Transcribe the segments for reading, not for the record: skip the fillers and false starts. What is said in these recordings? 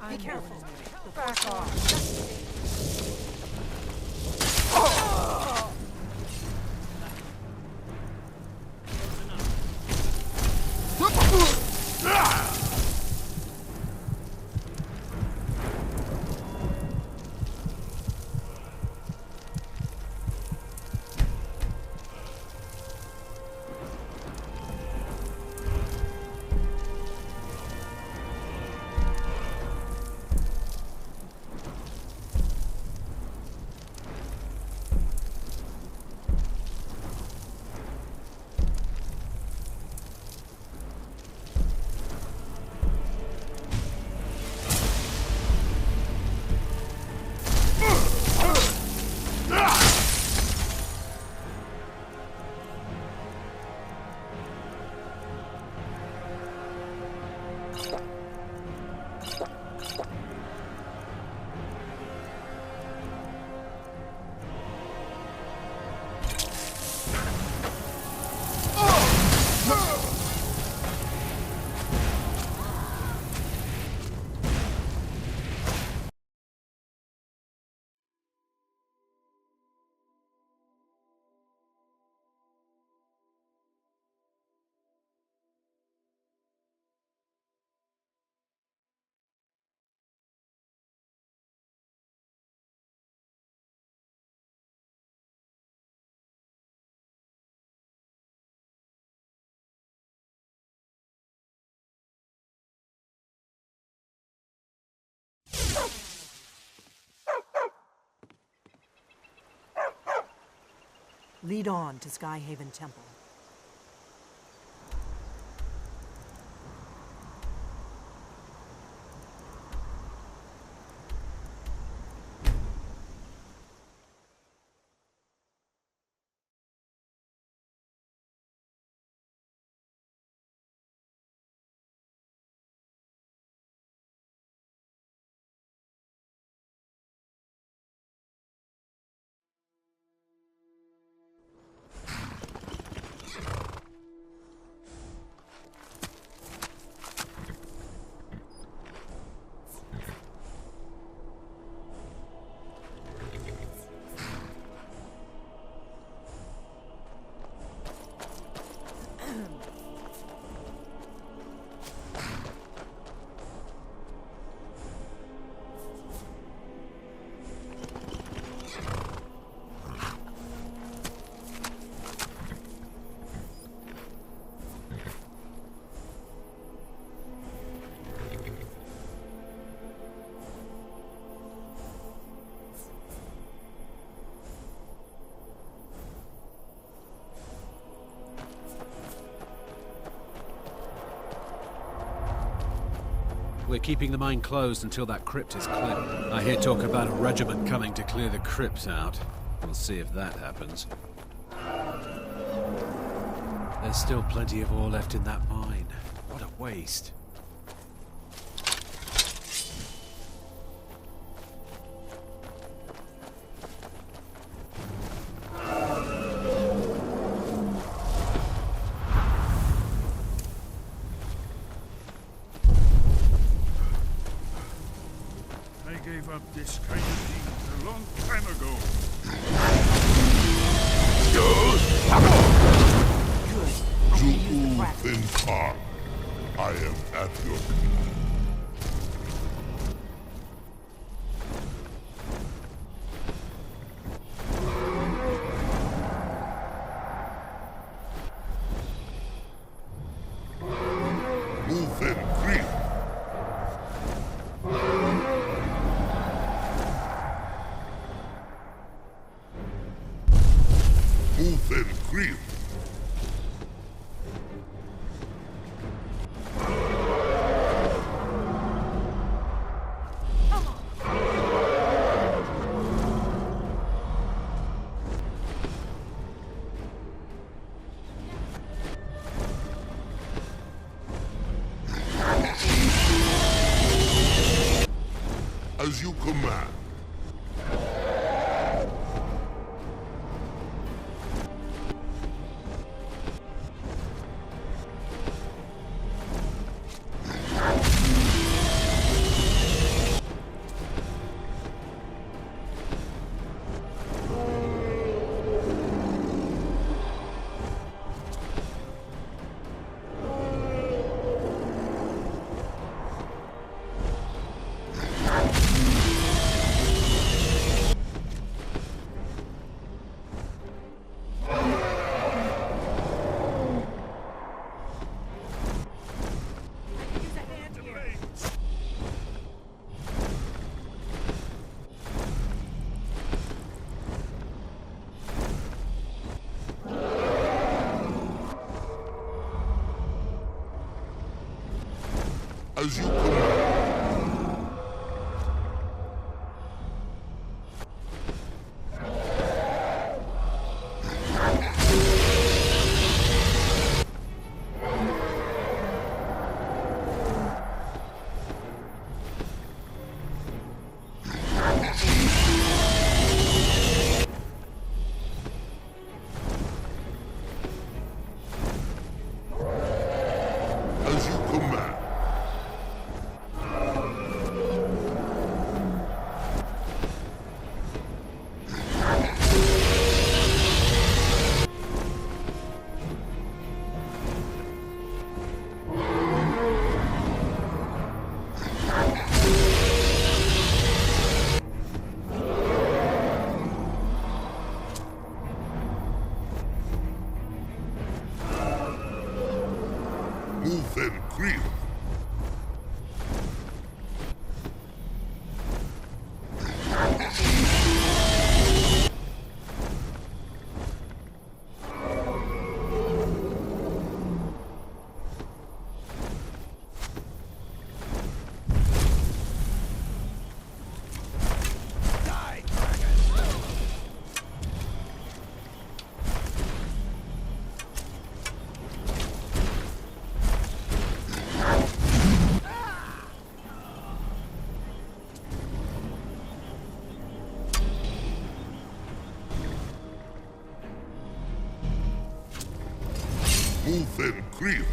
Be careful. Back off. Lead on to Skyhaven Temple. We're keeping the mine closed until that crypt is cleared. I hear talk about a regiment coming to clear the crypts out. We'll see if that happens. There's still plenty of ore left in that mine. What a waste. This kind of thing a long time ago. Good. I am at your move and creep. Move and creep. As you command. As you command. As you command. Move and creep. Move and creep.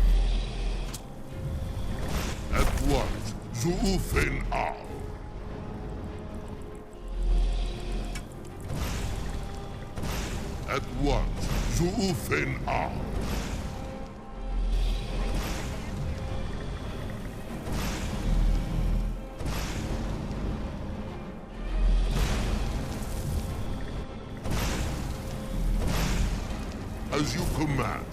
At once, Zuufen Al. At once, Zuufen Al. As you command.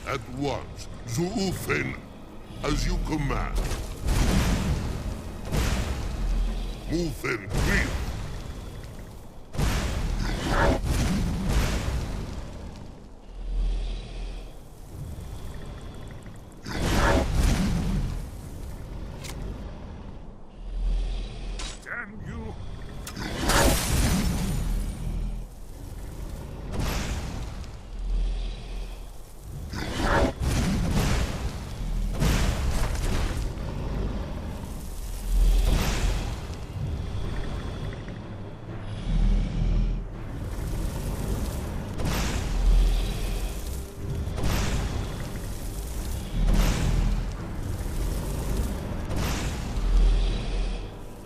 At once, Zuufen, as you command. Move and creep. Damn you!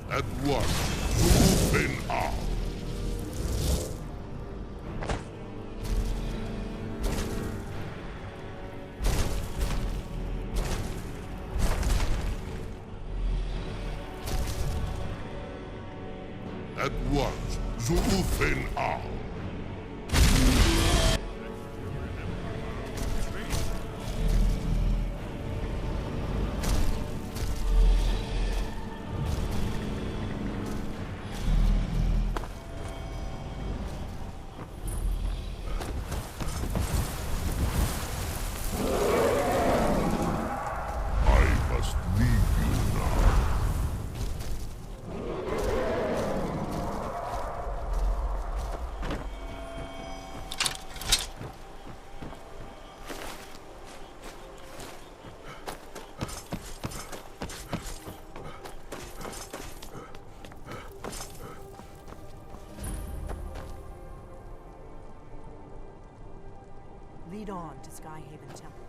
At once, Zuufen Al. At once, Zuufen Al. I must leave you now. Lead on to Skyhaven Temple.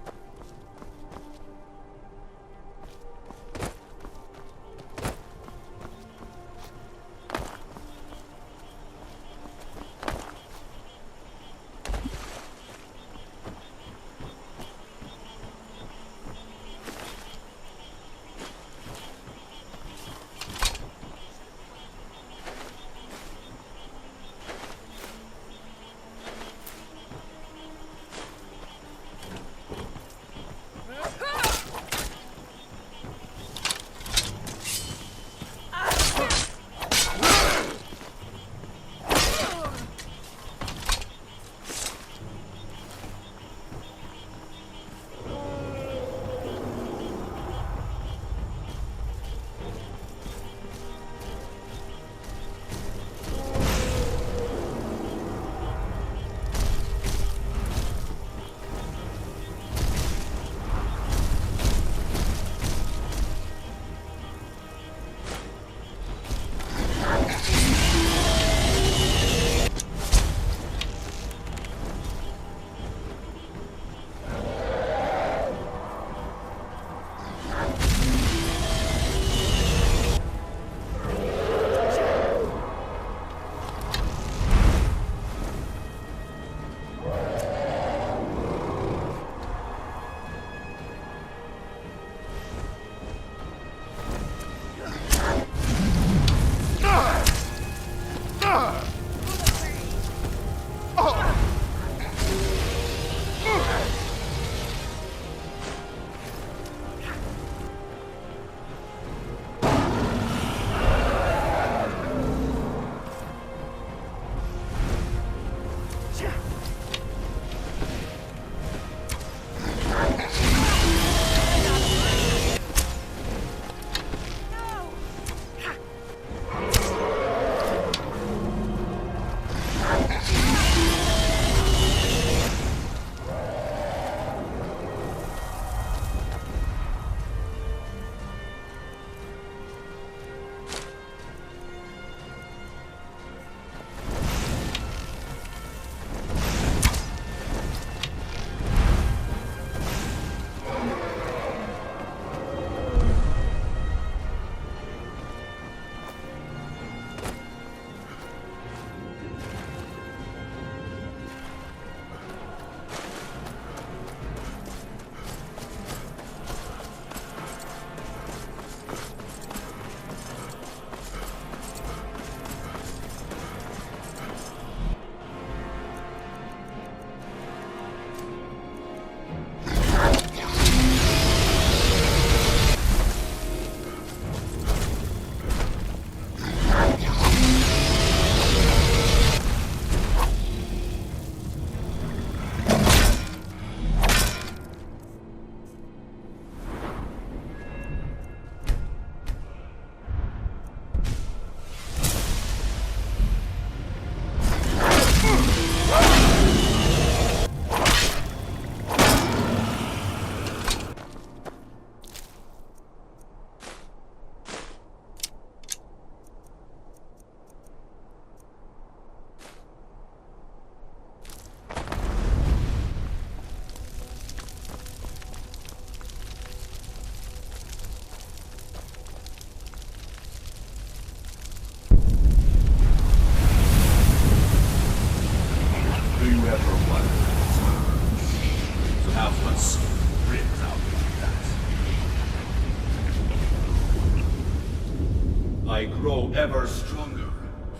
I grow ever stronger,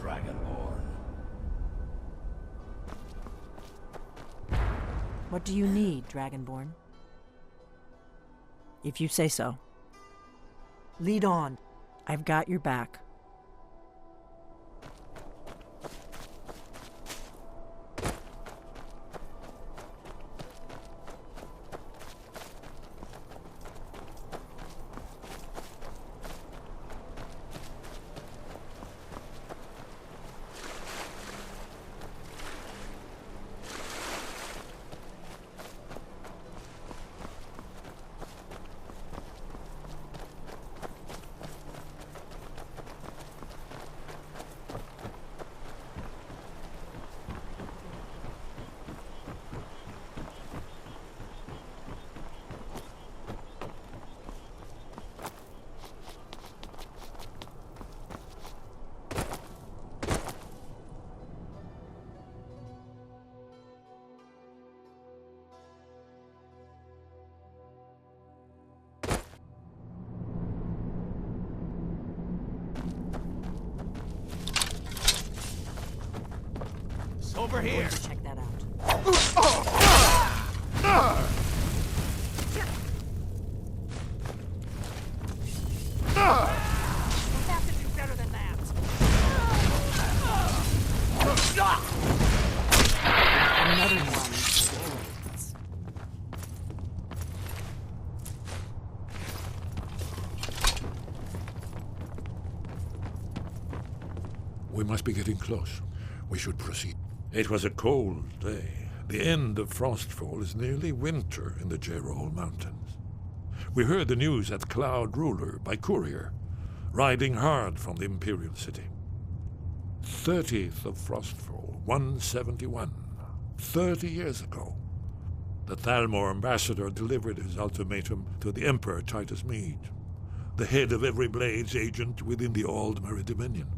Dragonborn. What do you need, Dragonborn? If you say so. Lead on. I've got your back. Over here! Check that out. We'll have to do better than that. Another one. We must be getting close. We should proceed. It was a cold day. The end of Frostfall is nearly winter in the Gerol Mountains. We heard the news at Cloud Ruler by courier, riding hard from the Imperial City. 30th of Frostfall, 171. 30 years ago. The Thalmor ambassador delivered his ultimatum to the Emperor Titus Mede, the head of every Blades agent within the Aldmeri Dominion.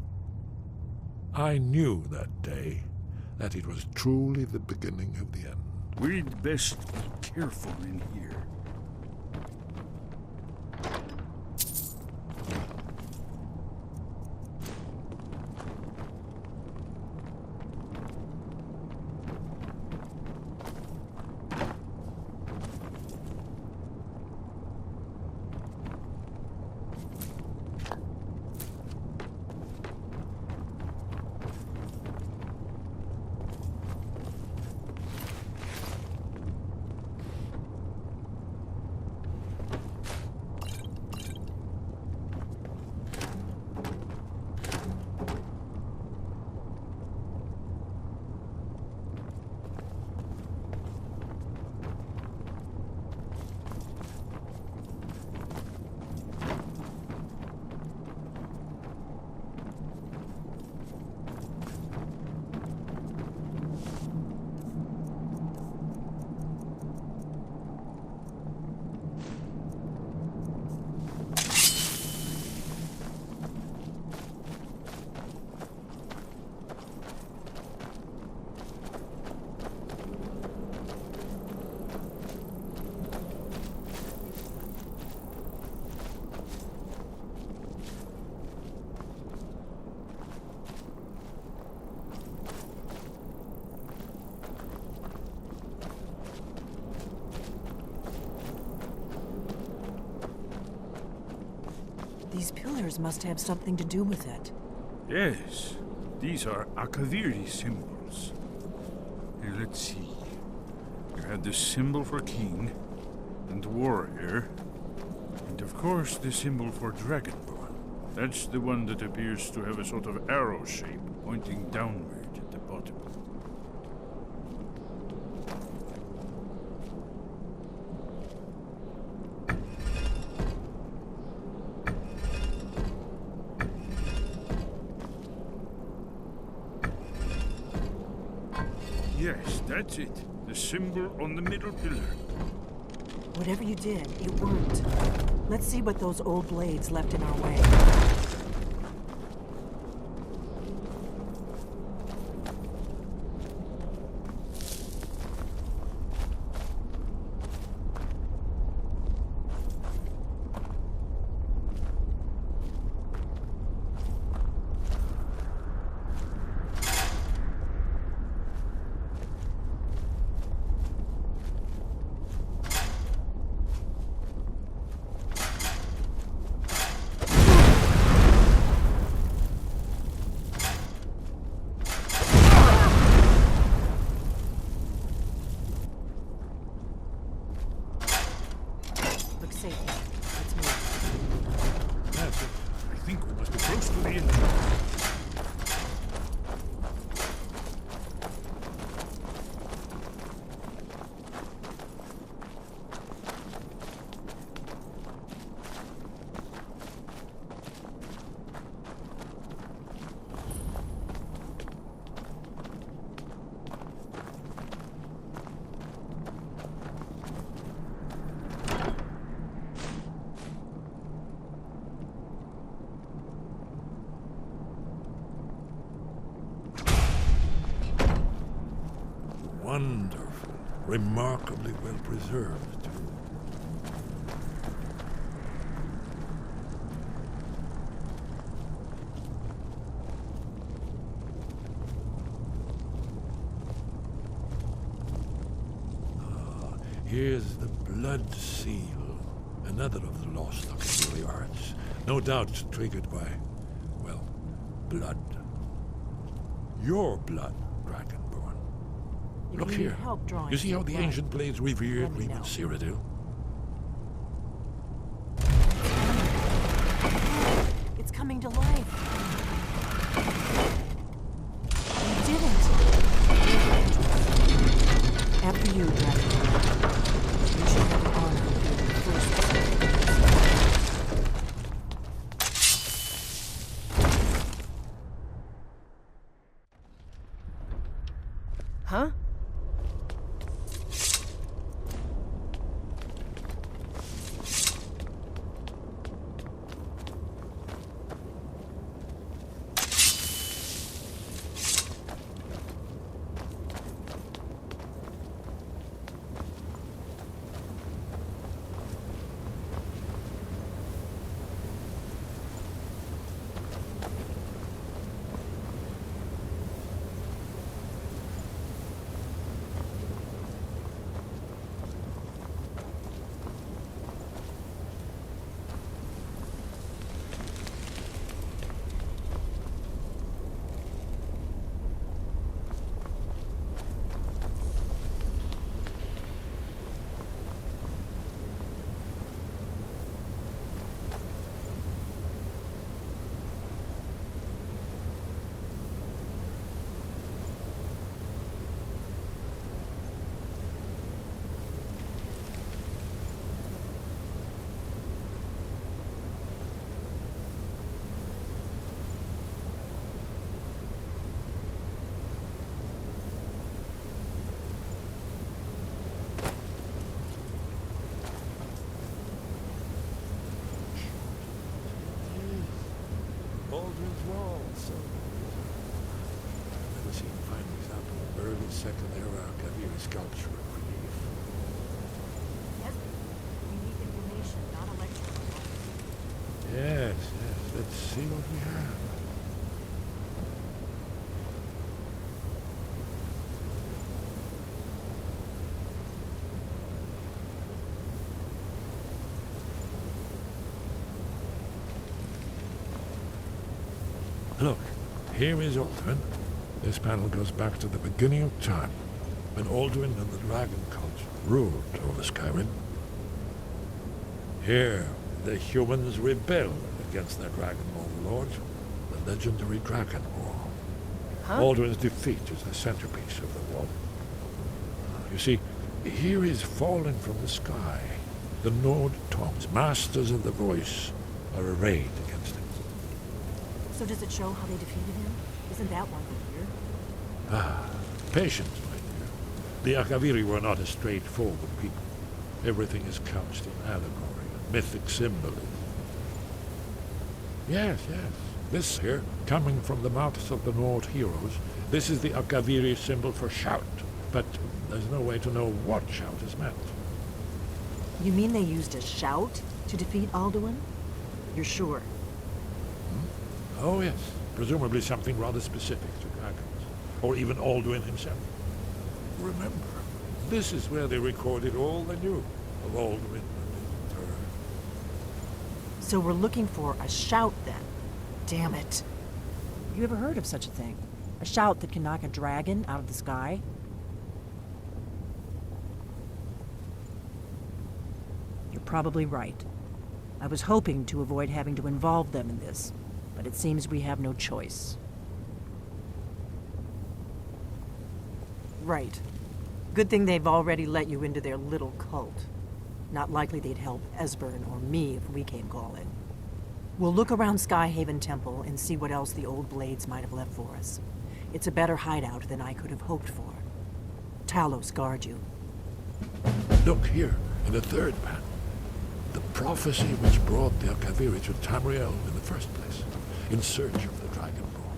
I knew that day that it was truly the beginning of the end. We'd best be careful in here. These pillars must have something to do with it. Yes, these are Akaviri symbols. Here, let's see. You have the symbol for king, and warrior, and of course the symbol for Dragonborn. That's the one that appears to have a sort of arrow shape pointing downward at the bottom. Yes, that's it. The symbol on the middle pillar. Whatever you did, it worked. Let's see what those old blades left in our way. Remarkably well preserved, too. Here's the blood seal, another of the lost Akaviri arts. No doubt triggered by, well, blood. Your blood, Dragonborn. If Look you here. need help drawing You see how some the blood, ancient blades revered let me Reman know. Cyrodiil? It's coming to life. You did it. After you, Dragon. You should have the honor of being the first. Huh? Alduin's wall, so... I've never seen a fine example of early Second Era Akaviri sculpture and relief. Yes. We need information, not a lecture. Yes, yes. Let's see what we have. Look, here is Alduin. This panel goes back to the beginning of time, when Alduin and the Dragon Cult ruled over Skyrim. Here, the humans rebelled against their Dragon overlords, the legendary Dragon War. Huh? Alduin's defeat is the centerpiece of the wall. You see, here is fallen from the sky. The Nord Tongs, masters of the voice, are arrayed against him. So does it show how they defeated him? Isn't that why we're here? Ah, patience, my dear. The Akaviri were not a straightforward people. Everything is couched in allegory and mythic symbolism. Yes, yes. This here, coming from the mouths of the Nord heroes, this is the Akaviri symbol for shout. But there's no way to know what shout is meant. You mean they used a shout to defeat Alduin? You're sure? Oh, yes. Presumably something rather specific to dragons. Or even Alduin himself. Remember, this is where they recorded all they knew of Alduin and his terror. So we're looking for a shout then. Damn it. You ever heard of such a thing? A shout that can knock a dragon out of the sky? You're probably right. I was hoping to avoid having to involve them in this, but it seems we have no choice. Right. Good thing they've already let you into their little cult. Not likely they'd help Esbern or me if we came calling. We'll look around Skyhaven Temple and see what else the old blades might have left for us. It's a better hideout than I could have hoped for. Talos guard you. Look here, in the third panel. The prophecy which brought the Akaviri to Tamriel in the first place, in search of the Dragonborn.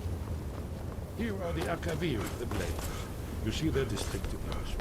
Here are the Akaviri, the blades. You see their distinctive uses.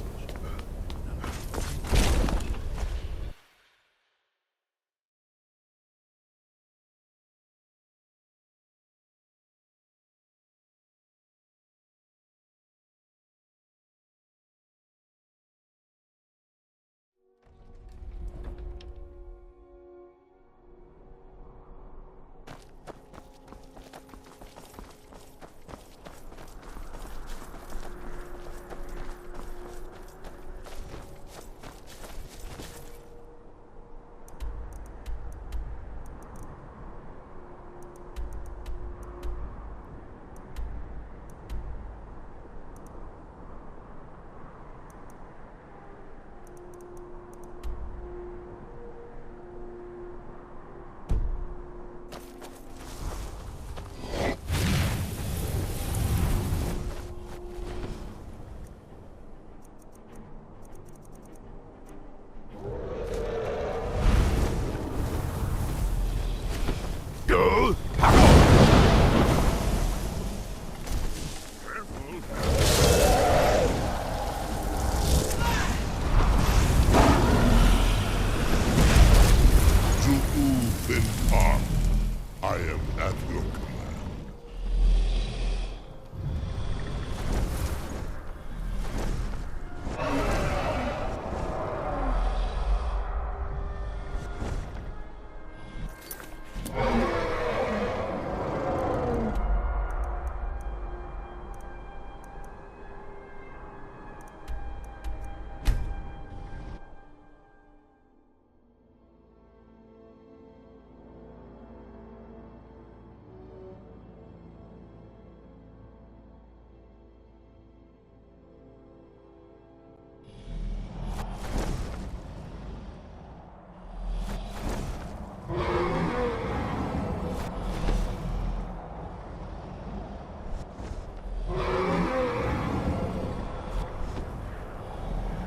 go! I am at your command.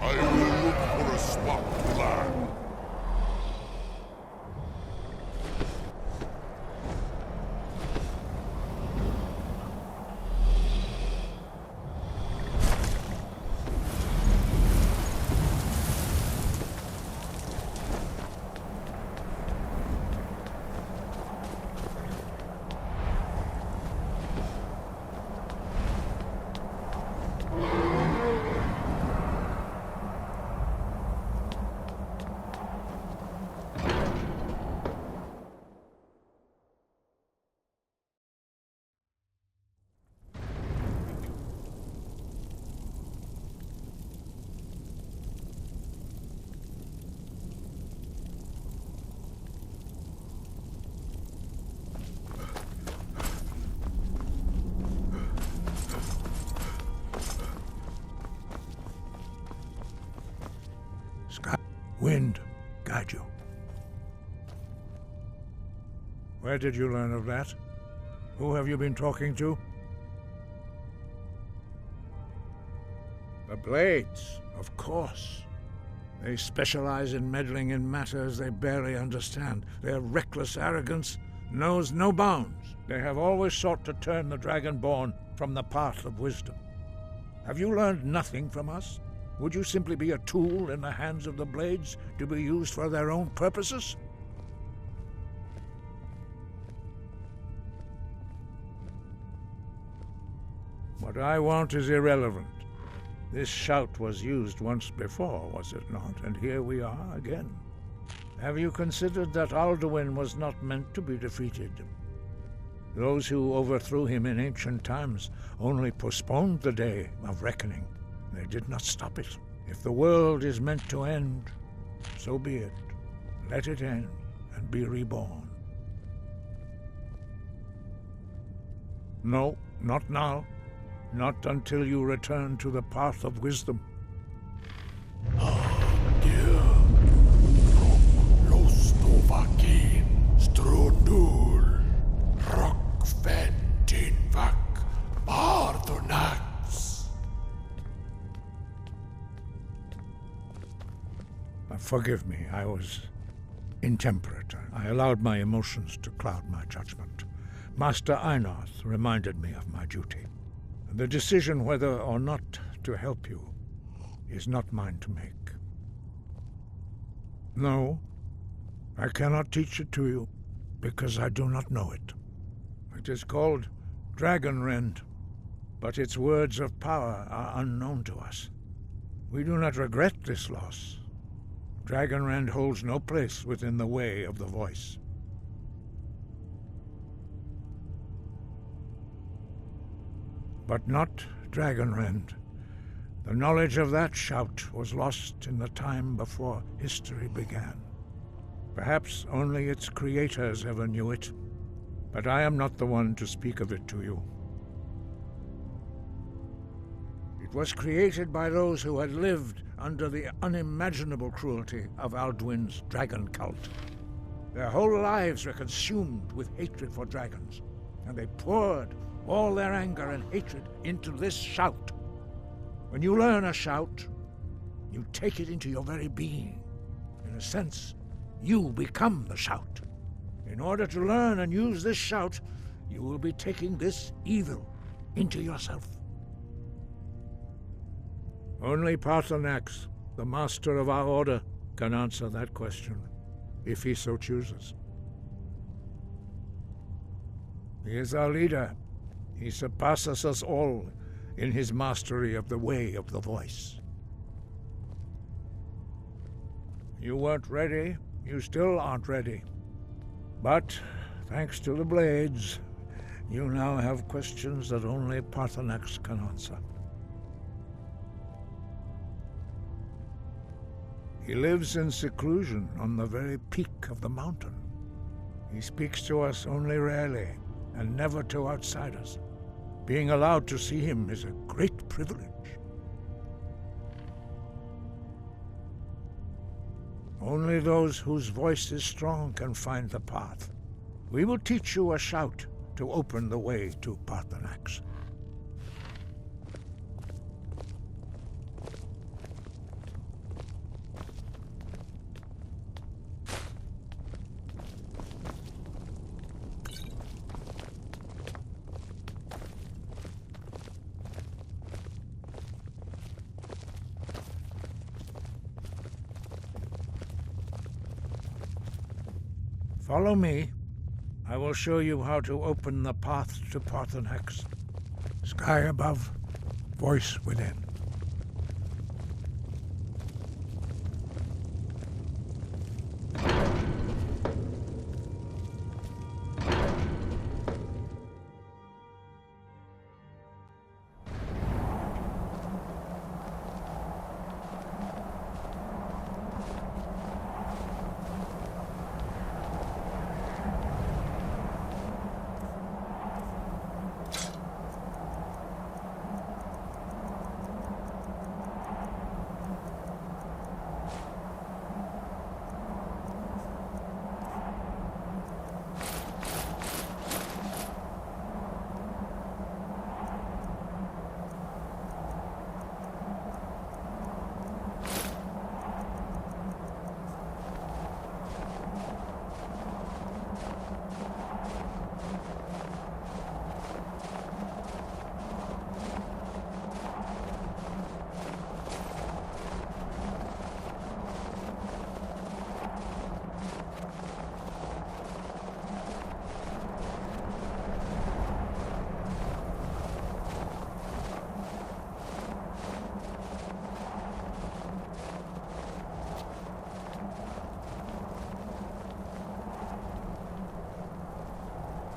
I will look for a spot to land. Sky, wind, guide you. Where did you learn of that? Who have you been talking to? The Blades, of course. They specialize in meddling in matters they barely understand. Their reckless arrogance knows no bounds. They have always sought to turn the Dragonborn from the path of wisdom. Have you learned nothing from us? Would you simply be a tool in the hands of the Blades to be used for their own purposes? What I want is irrelevant. This shout was used once before, was it not? And here we are again. Have you considered that Alduin was not meant to be defeated? Those who overthrew him in ancient times only postponed the day of reckoning. They did not stop it. If the world is meant to end, so be it. Let it end and be reborn. No, not now. Not until you return to the path of wisdom. Forgive me, I was intemperate. I allowed my emotions to cloud my judgment. Master Einarth reminded me of my duty. The decision whether or not to help you is not mine to make. No, I cannot teach it to you, because I do not know it. It is called Dragonrend, but its words of power are unknown to us. We do not regret this loss. Dragonrend holds no place within the way of the voice. But not Dragonrend. The knowledge of that shout was lost in the time before history began. Perhaps only its creators ever knew it, but I am not the one to speak of it to you. It was created by those who had lived under the unimaginable cruelty of Alduin's dragon cult. Their whole lives were consumed with hatred for dragons, and they poured all their anger and hatred into this shout. When you learn a shout, you take it into your very being. In a sense, you become the shout. In order to learn and use this shout, you will be taking this evil into yourself. Only Paarthurnax, the master of our order, can answer that question, if he so chooses. He is our leader. He surpasses us all in his mastery of the way of the voice. You weren't ready. You still aren't ready. But, thanks to the blades, you now have questions that only Paarthurnax can answer. He lives in seclusion on the very peak of the mountain. He speaks to us only rarely, and never to outsiders. Being allowed to see him is a great privilege. Only those whose voice is strong can find the path. We will teach you a shout to open the way to Paarthurnax. Follow me. I will show you how to open the path to Paarthurnax. Sky above, voice within.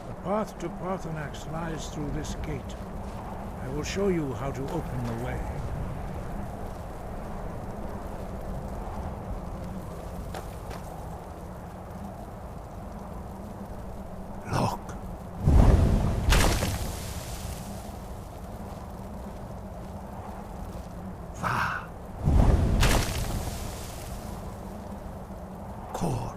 The path to Paarthurnax lies through this gate. I will show you how to open the way. Look. Va. Kor.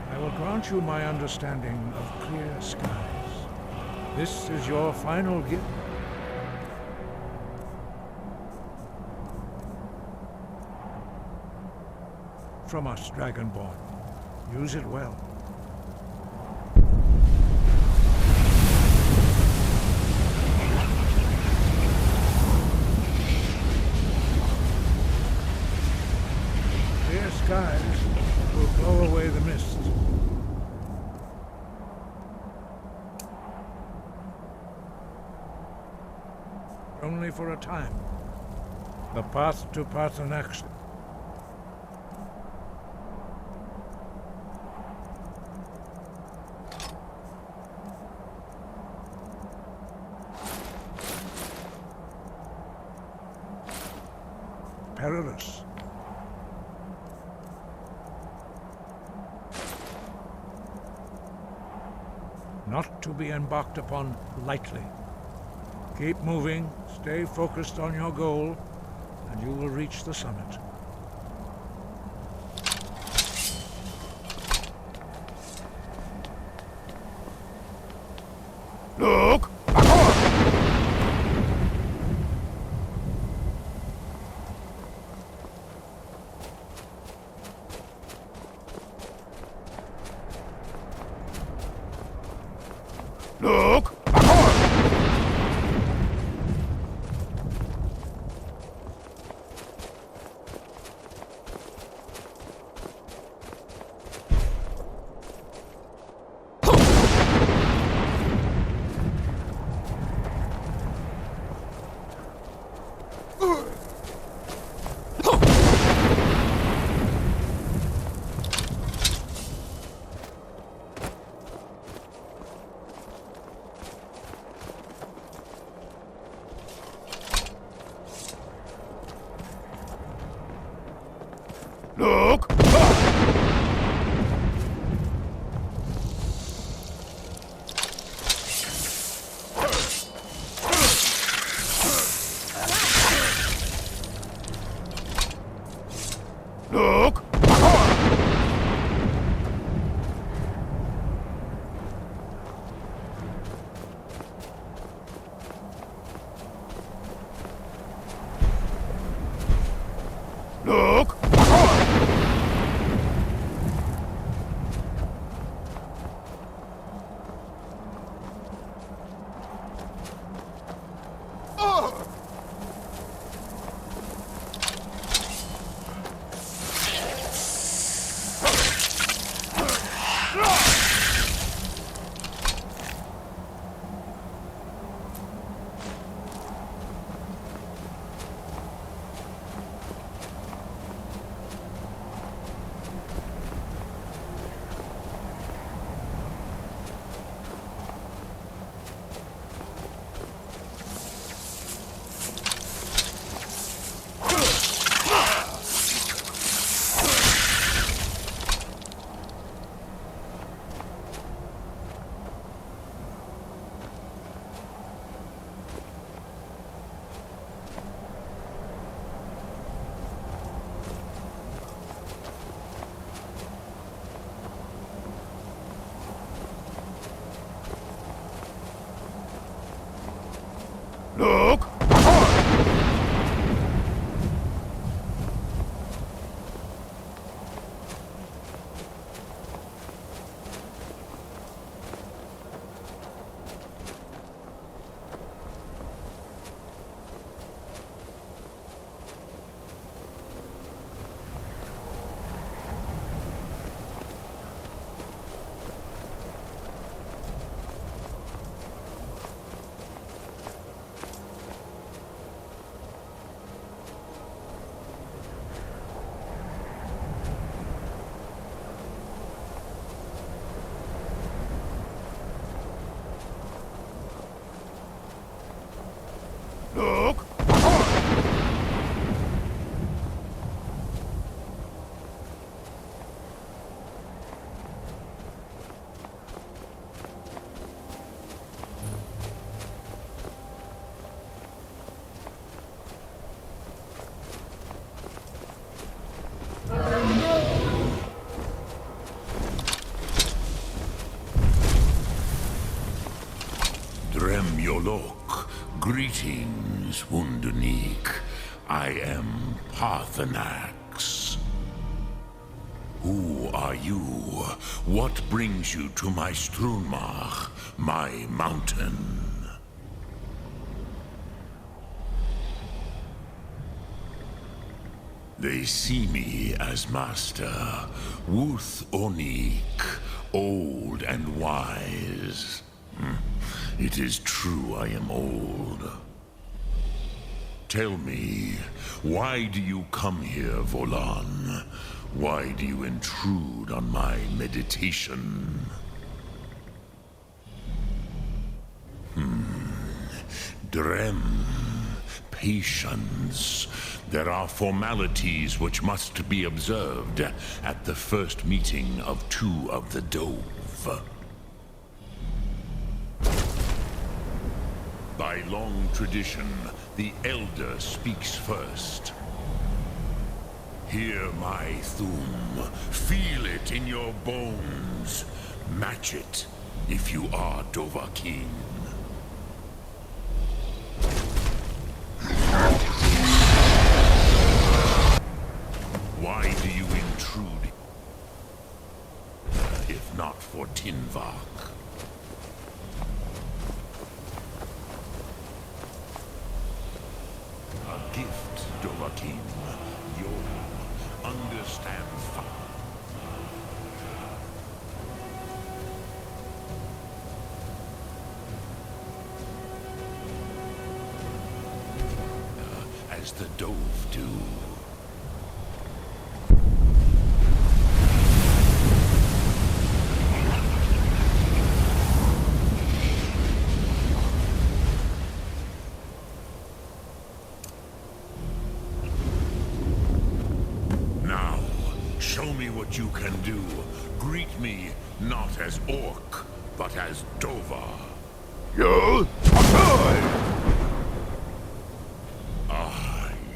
I will grant you my understanding of clear skies. This is your final gift. From us, Dragonborn. Use it well. Clear skies will blow away the mist. Only for a time. The path to Paarthurnax. Perilous. Not to be embarked upon lightly. Keep moving, stay focused on your goal, and you will reach the summit. Look! Look! Look! Look! Look! Look! Look! Dremyolok, greetings, Wunderneek. I am Parthenax. Who are you? What brings you to my Strunmach, my mountain? They see me as master, Wuth Onik, old and wise. It is true I am old. Tell me, why do you come here, Volan? Why do you intrude on my meditation? Drem. Patience. There are formalities which must be observed at the first meeting of two of the Dove. By long tradition, the Elder speaks first. Hear my Thum. Feel it in your bones. Match it if you are Dovahkiin. Why do you intrude if not for Tinvak? A gift, Dovahkiin. You'll understand as the Dove do. Now, show me what you can do. Greet me not as Orc, but as Dova.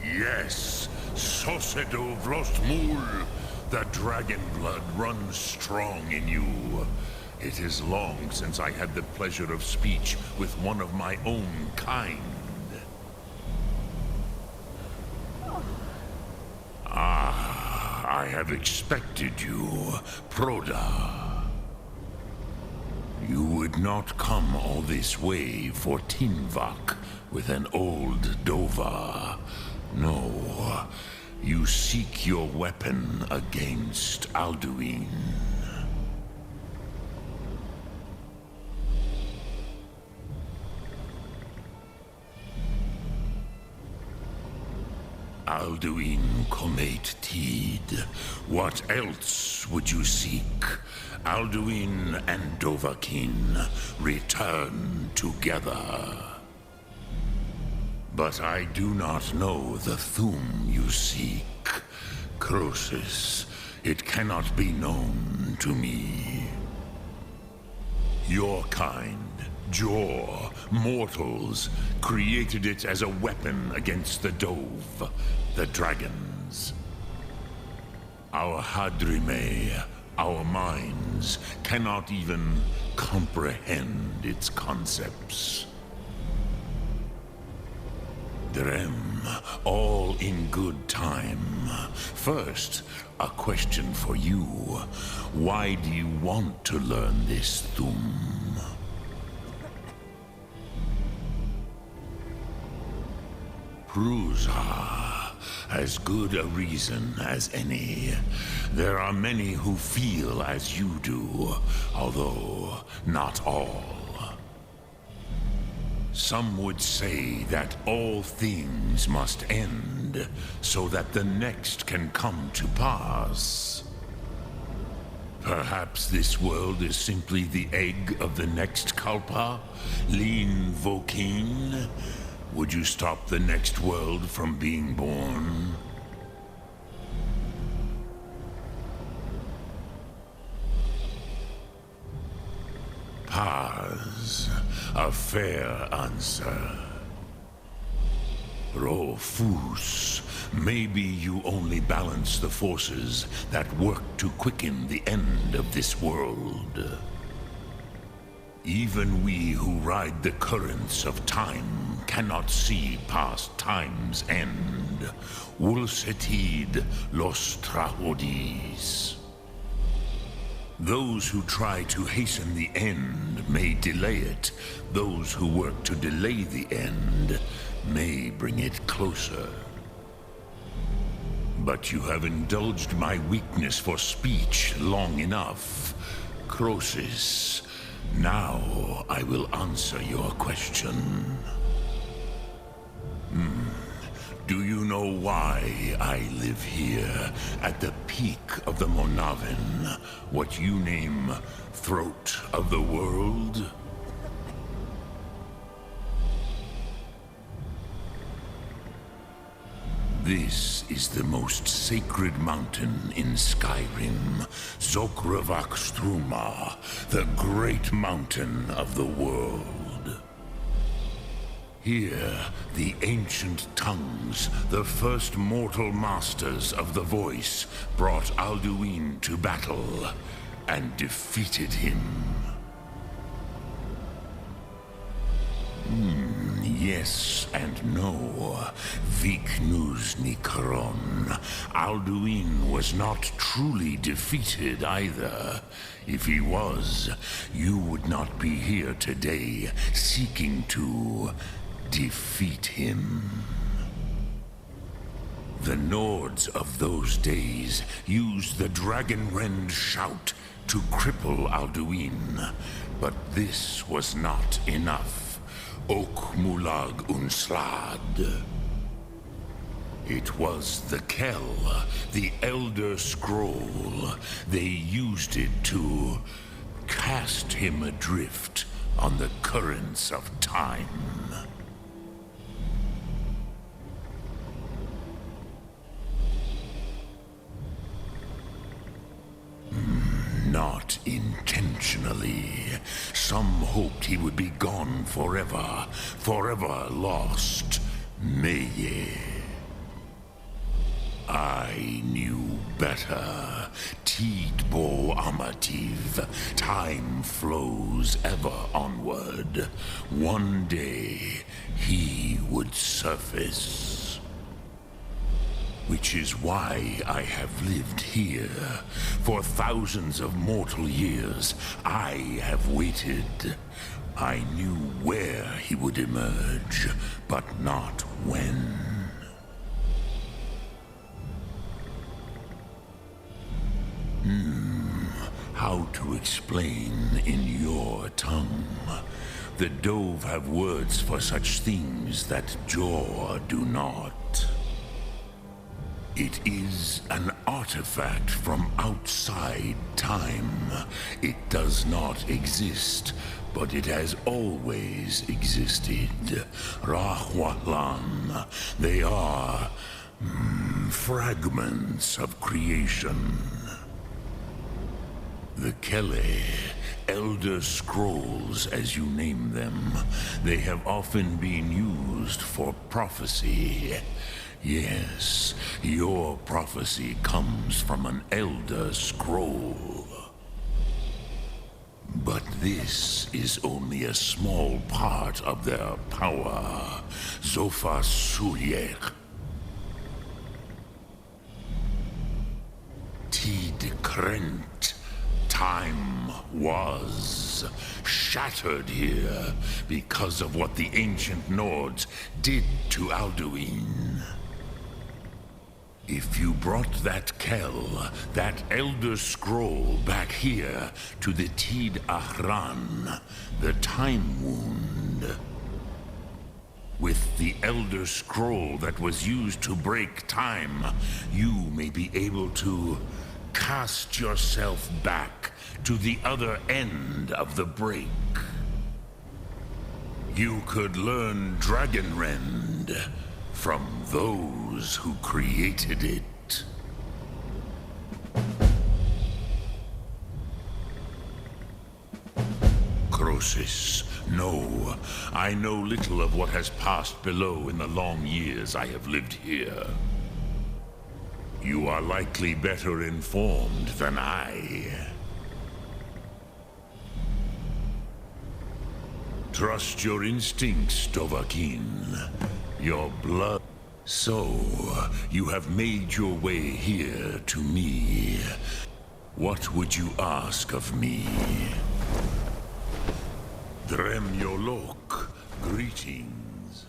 Yes, Sosedo Vlostmul. The dragon blood runs strong in you. It is long since I had the pleasure of speech with one of my own kind. I have expected you, Proda. You would not come all this way for Tinvak with an old Dova. No, you seek your weapon against Alduin. Alduin Comate Tid. What else would you seek? Alduin and Dovahkiin return together. But I do not know the Thum you seek. Croesus, it cannot be known to me. Your kind, Jor, mortals, created it as a weapon against the Dove, the dragons. Our Hadrime, our minds, cannot even comprehend its concepts. Drem, all in good time. First, a question for you. Why do you want to learn this Thum? Prusa, as good a reason as any. There are many who feel as you do, although not all. Some would say that all things must end, so that the next can come to pass. Perhaps this world is simply the egg of the next Kalpa, Lin Vokin. Would you stop the next world from being born? Paz, a fair answer. Rofus, maybe you only balance the forces that work to quicken the end of this world. Even we who ride the currents of time cannot see past time's end. Wulsetid los trahodis. Those who try to hasten the end may delay it. Those who work to delay the end may bring it closer. But you have indulged my weakness for speech long enough. Croesus, now I will answer your question. Do you know why I live here, at the peak of the Monavin, what you name Throat of the World? This is the most sacred mountain in Skyrim, Zokravak Struma, the great mountain of the world. Here, the ancient tongues, the first mortal masters of the voice, brought Alduin to battle and defeated him. Yes and no. Vik nus Nikron. Alduin was not truly defeated either. If he was, you would not be here today seeking to defeat him. The Nords of those days used the Dragonrend shout to cripple Alduin, but this was not enough. Ok Mulag Unslad. It was the Kell, the Elder Scroll. They used it to cast him adrift on the currents of time. Not intentionally. Some hoped he would be gone forever, forever lost. Meye. I knew better. Tidbo Amativ. Time flows ever onward. One day, he would surface. Which is why I have lived here. For thousands of mortal years, I have waited. I knew where he would emerge, but not when. How to explain in your tongue? The Dove have words for such things that Jor do not. It is an artifact from outside time. It does not exist, but it has always existed. Rahwalan. They are fragments of creation. The Kele, Elder Scrolls as you name them, they have often been used for prophecy. Yes, your prophecy comes from an Elder Scroll. But this is only a small part of their power. Zofa Suyek. Tid Krent. Time was shattered here because of what the ancient Nords did to Alduin. If you brought that Kell, that Elder Scroll back here to the Tid Ahran, the Time Wound, with the Elder Scroll that was used to break time, you may be able to cast yourself back to the other end of the break. You could learn Dragonrend from those who created it. Crosis, no. I know little of what has passed below in the long years I have lived here. You are likely better informed than I. Trust your instincts, Dovahkiin. Your blood. So, you have made your way here to me. What would you ask of me? Dremyolok, greetings.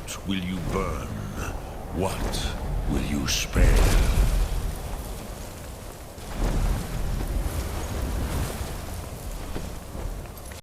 What will you burn? What will you spare?